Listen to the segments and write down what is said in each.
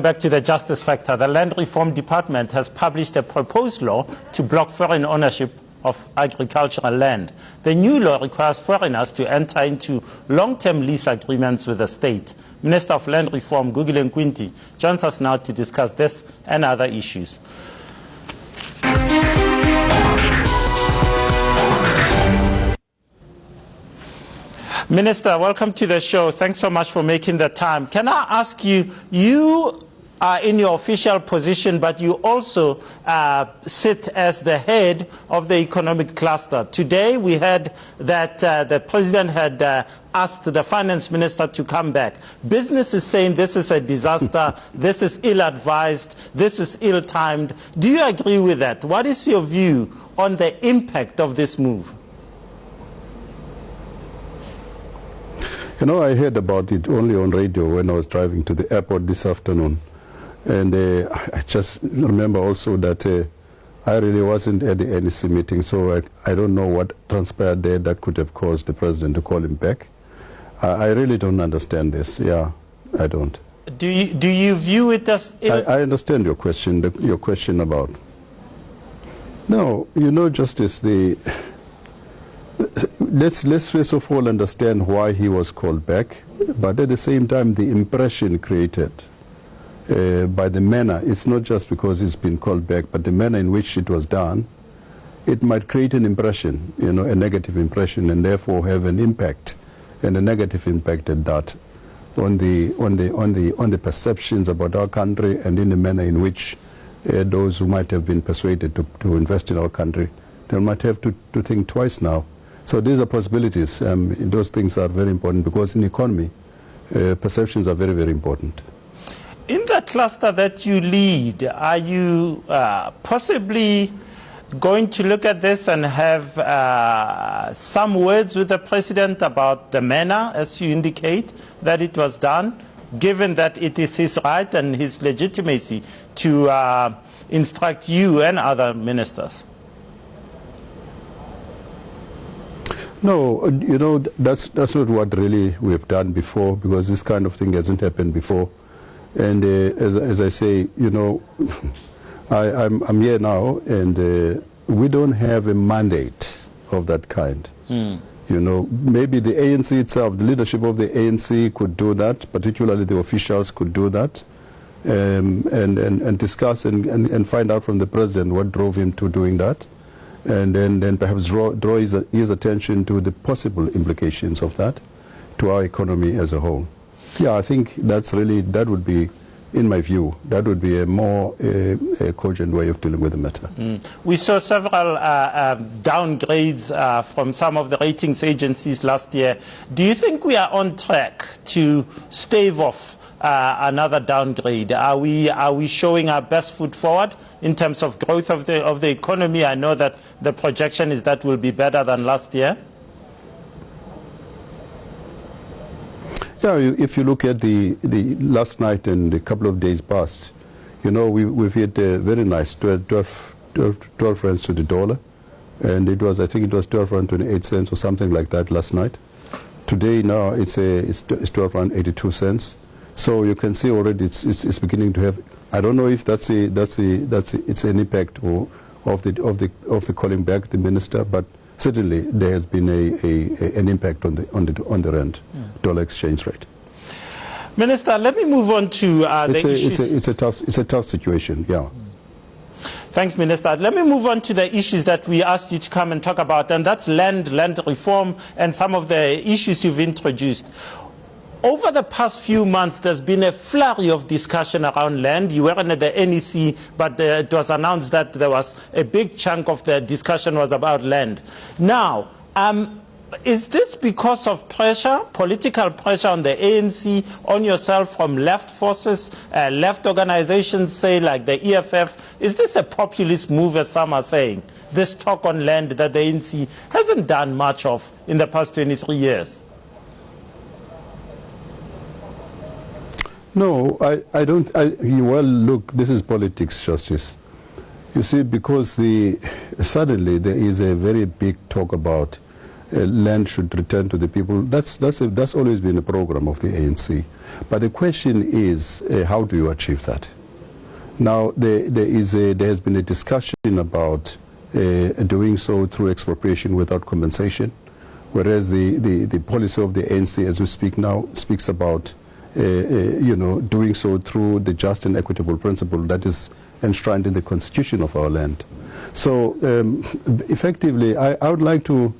back to the justice factor. The Land Reform Department has published a proposed law to block foreign ownership of agricultural land. The new law requires foreigners to enter into long-term lease agreements with the state. Minister of Land Reform, Gugile Nkwinti, joins us now to discuss this and other issues. Minister, welcome to the show. Thanks so much for making the time. Can I ask you, you are in your official position, but you also sit as the head of the economic cluster. Today we heard that the president had asked the finance minister to come back. Business is saying this is a disaster, this is ill-advised, this is ill-timed. Do you agree with that? What is your view on the impact of this move? You know, I heard about it only on radio when I was driving to the airport this afternoon. And I just remember also that I really wasn't at the NEC meeting, so I don't know what transpired there that could have caused the president to call him back. I really don't understand this. Yeah, I don't. Do you view it as... I understand your question, your question about... No, you know, Justice, let's first of all understand why he was called back, but at the same time the impression created by the manner, it's not just because it's been called back, but the manner in which it was done, it might create an impression, you know, a negative impression, and therefore have an impact, and a negative impact at that, on the perceptions about our country, and in the manner in which those who might have been persuaded to invest in our country, they might have to think twice now. So these are possibilities. Those things are very important because in economy, perceptions are very, very important. In the cluster that you lead, are you possibly going to look at this and have some words with the president about the manner, as you indicate, that it was done, given that it is his right and his legitimacy to instruct you and other ministers? No, you know, that's not what really we have done before, because this kind of thing hasn't happened before. And as I say, you know, I'm here now, and we don't have a mandate of that kind. You know, maybe the ANC itself, the leadership of the ANC could do that, particularly the officials could do that, and discuss and find out from the president what drove him to doing that, and then perhaps draw his attention to the possible implications of that to our economy as a whole. Yeah, I think that would be, in my view, that would be a more cogent way of dealing with the matter. We saw several downgrades from some of the ratings agencies last year. Do you think we are on track to stave off another downgrade? Are we showing our best foot forward in terms of growth of the economy? I know that the projection is that will be better than last year. Yeah, if you look at the last night and a couple of days past, you know, we've hit a very nice 12 rands to the dollar, and it was, I think it was 12 rand 28 cents or something like that last night. Today now it's 12 rand 82 cents. So you can see already it's beginning to have. I don't know if it's an impact of the calling back the minister, but certainly there has been an impact on the rand dollar exchange rate. Minister, let me move on to the issues. It's a tough situation. Yeah. Thanks, Minister. Let me move on to the issues that we asked you to come and talk about, and that's land reform and some of the issues you've introduced. Over the past few months, there's been a flurry of discussion around land. You weren't at the NEC, but it was announced that there was a big chunk of the discussion was about land. Now, is this because of pressure, political pressure on the ANC, on yourself from left forces, left organizations, say like the EFF? Is this a populist move, as some are saying? This talk on land that the ANC hasn't done much of in the past 23 years? No, I don't. Well, look, this is politics, Justice. You see, because suddenly there is a very big talk about land should return to the people. That's always been a program of the ANC. But the question is, how do you achieve that? Now, there has been a discussion about doing so through expropriation without compensation, whereas the policy of the ANC, as we speak now, speaks about doing so through the just and equitable principle that is enshrined in the constitution of our land. So, effectively, I would like to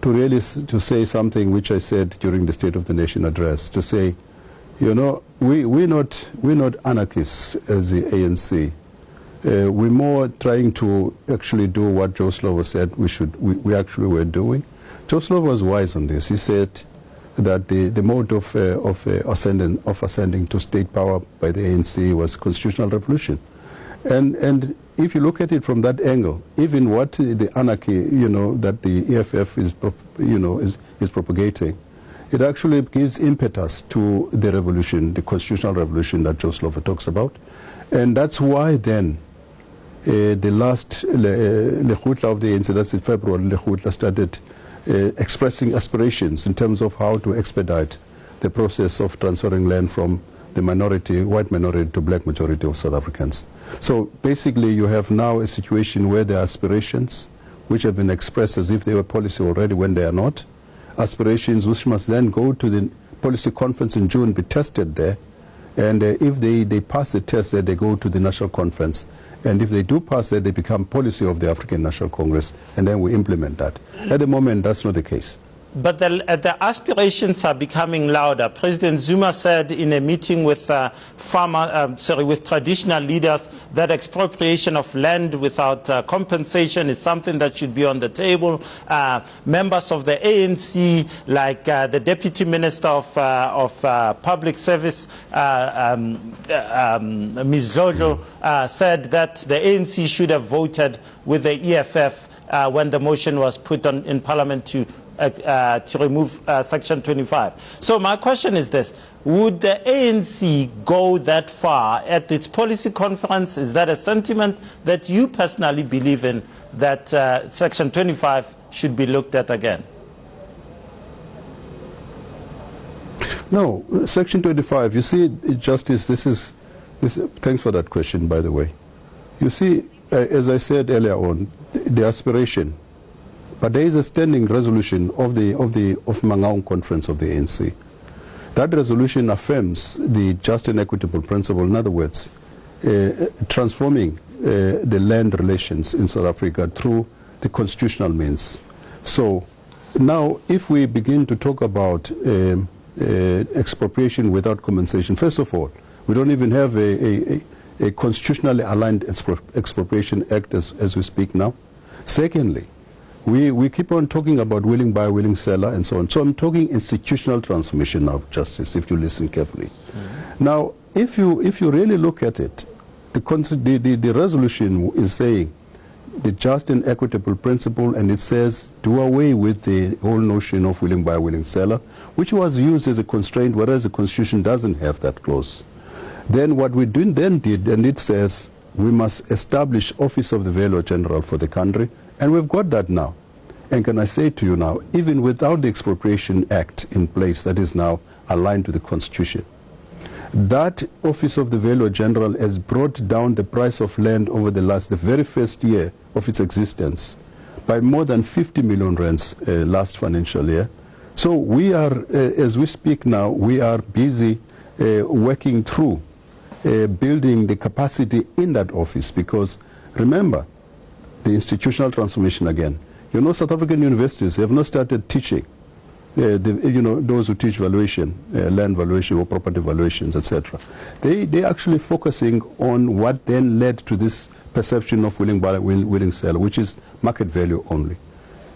really say something which I said during the State of the Nation address, to say, we're not anarchists as the ANC. We're more trying to actually do what Joe Slovo said we actually were doing. Joe Slovo was wise on this. He said that the mode of ascending to state power by the ANC was constitutional revolution. And if you look at it from that angle, even what the anarchy, that the EFF is propagating, it actually gives impetus to the revolution, the constitutional revolution that Joe Slovo talks about. And that's why then the last Lekgotla of the ANC, that's in February, Lekgotla started expressing aspirations in terms of how to expedite the process of transferring land from the minority, white minority, to black majority of South Africans. So basically you have now a situation where there are aspirations which have been expressed as if they were policy already when they are not. Aspirations which must then go to the policy conference in June, be tested there, and if they pass the test there, they go to the national conference, and if they do pass there, they become policy of the African National Congress, and then we implement that. At the moment, that's not the case. But the aspirations are becoming louder. President Zuma said in a meeting with with traditional leaders that expropriation of land without compensation is something that should be on the table. Members of the ANC, like the Deputy Minister of Public Service, Ms. Jojo, said that the ANC should have voted with the EFF when the motion was put in Parliament to remove Section 25. So my question is this: would the ANC go that far at its policy conference? Is that a sentiment that you personally believe in, that Section 25 should be looked at again? No, Section 25, you see, Justice, thanks for that question, by the way. You see, as I said earlier on, the aspiration, but there is a standing resolution of Mangaung Conference of the ANC. That resolution affirms the just and equitable principle, in other words, transforming the land relations in South Africa through the constitutional means. So now, if we begin to talk about expropriation without compensation, first of all, we don't even have a constitutionally aligned expropriation act as we speak now. Secondly, we keep on talking about willing buyer, willing seller, and so on. So I'm talking institutional transformation now, Justice, if you listen carefully. Now, if you really look at it, the resolution is saying the just and equitable principle, and it says do away with the whole notion of willing buyer, willing seller, which was used as a constraint, whereas the Constitution doesn't have that clause. Then what we then did, and it says we must establish Office of the Valuer General for the country, and we've got that now. And can I say to you now, even without the Expropriation Act in place that is now aligned to the Constitution, that Office of the Valuer General has brought down the price of land over the very first year of its existence by more than 50 million rands last financial year. So we are, as we speak now, we are busy working through building the capacity in that office, because remember, the institutional transformation again. You know, South African universities have not started teaching those who teach valuation, land valuation or property valuations, etc. They're actually focusing on what then led to this perception of willing buyer, willing seller, which is market value only.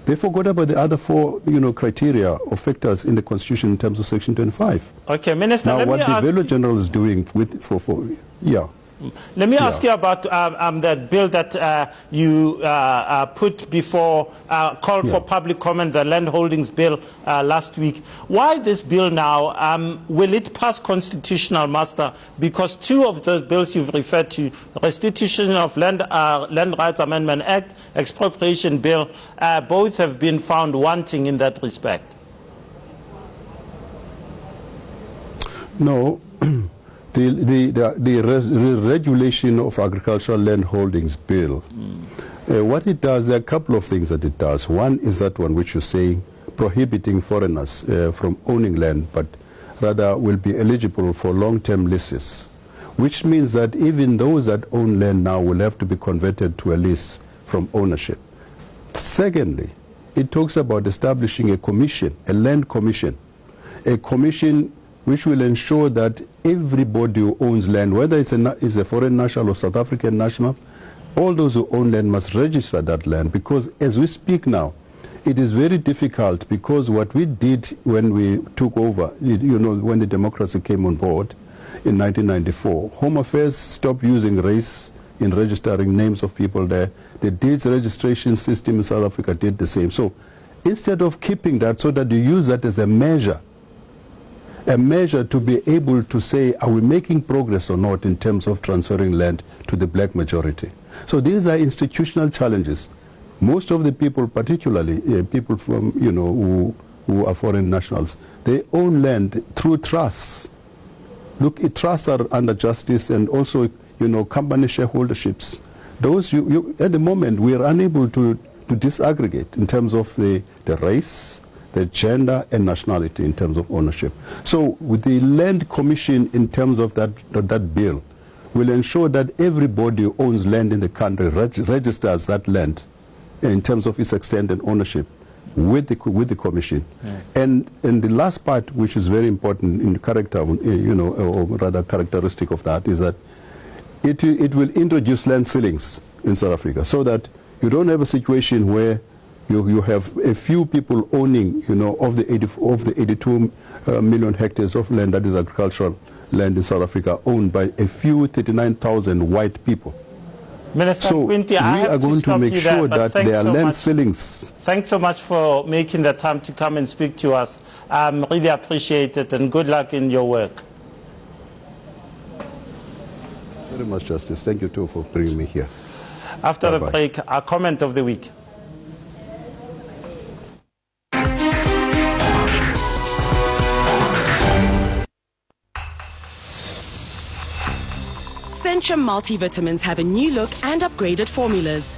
They forgot about the other four, criteria or factors in the Constitution in terms of Section 25. Okay, Minister. Now, what the Valuer General is doing let me ask you about the bill that you put before, called for public comment, the land holdings bill last week. Why this bill now? Will it pass constitutional muster? Because two of those bills you've referred to, Restitution of Land Rights Amendment Act, Expropriation Bill, both have been found wanting in that respect. No, The regulation of agricultural land holdings bill, what it does, there are a couple of things that it does. One is that one which you're saying, prohibiting foreigners from owning land, but rather will be eligible for long-term leases, which means that even those that own land now will have to be converted to a lease from ownership. Secondly, it talks about establishing a commission, a land commission, a commission which will ensure that everybody who owns land, whether it's a foreign national or South African national, all those who own land must register that land, because as we speak now, it is very difficult, because what we did when we took over, you know, when the democracy came on board in 1994, Home Affairs stopped using race in registering names of people there. The deeds registration system in South Africa did the same. So instead of keeping that so that you use that as a measure to be able to say, are we making progress or not in terms of transferring land to the black majority? So these are institutional challenges. Most of the people, particularly people from, you know, who are foreign nationals, they own land through trusts. Look, trusts are under justice, and also, you know, company shareholderships. Those, at the moment, we are unable to disaggregate in terms of the race, the gender, and nationality in terms of ownership. So with the Land Commission, in terms of that bill, will ensure that everybody who owns land in the country registers that land in terms of its extent and ownership with the commission. Yeah. And the last part, which is very important in character, you know, or rather characteristic of that, is that it will introduce land ceilings in South Africa, so that you don't have a situation where you have a few people owning, you know, of the 82 million hectares of land that is agricultural land in South Africa, owned by a few 39,000 white people. Minister Nkwinti, we are going to make sure that there are land ceilings. Thanks so much for making the time to come and speak to us. Really appreciate it, and good luck in your work. Very much, Justice. Thank you too for bringing me here. After the break, our comment of the week. Centrum multivitamins have a new look and upgraded formulas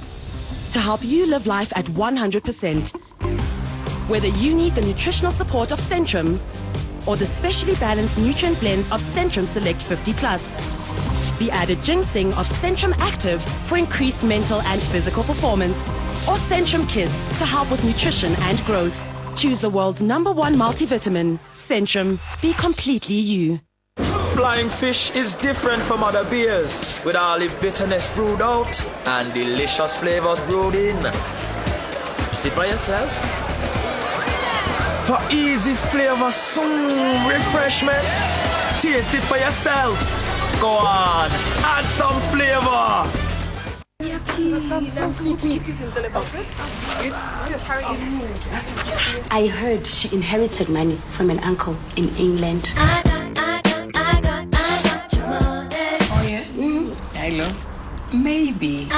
to help you live life at 100%. Whether you need the nutritional support of Centrum or the specially balanced nutrient blends of Centrum Select 50+, the added ginseng of Centrum Active for increased mental and physical performance, or Centrum Kids to help with nutrition and growth. Choose the world's #1 multivitamin. Centrum. Be completely you. Flying fish is different from other beers, with olive bitterness brewed out and delicious flavors brewed in. See for yourself. For easy flavor, some refreshment, taste it for yourself. Go on, add some flavor. I heard she inherited money from an uncle in England. Hello. Maybe.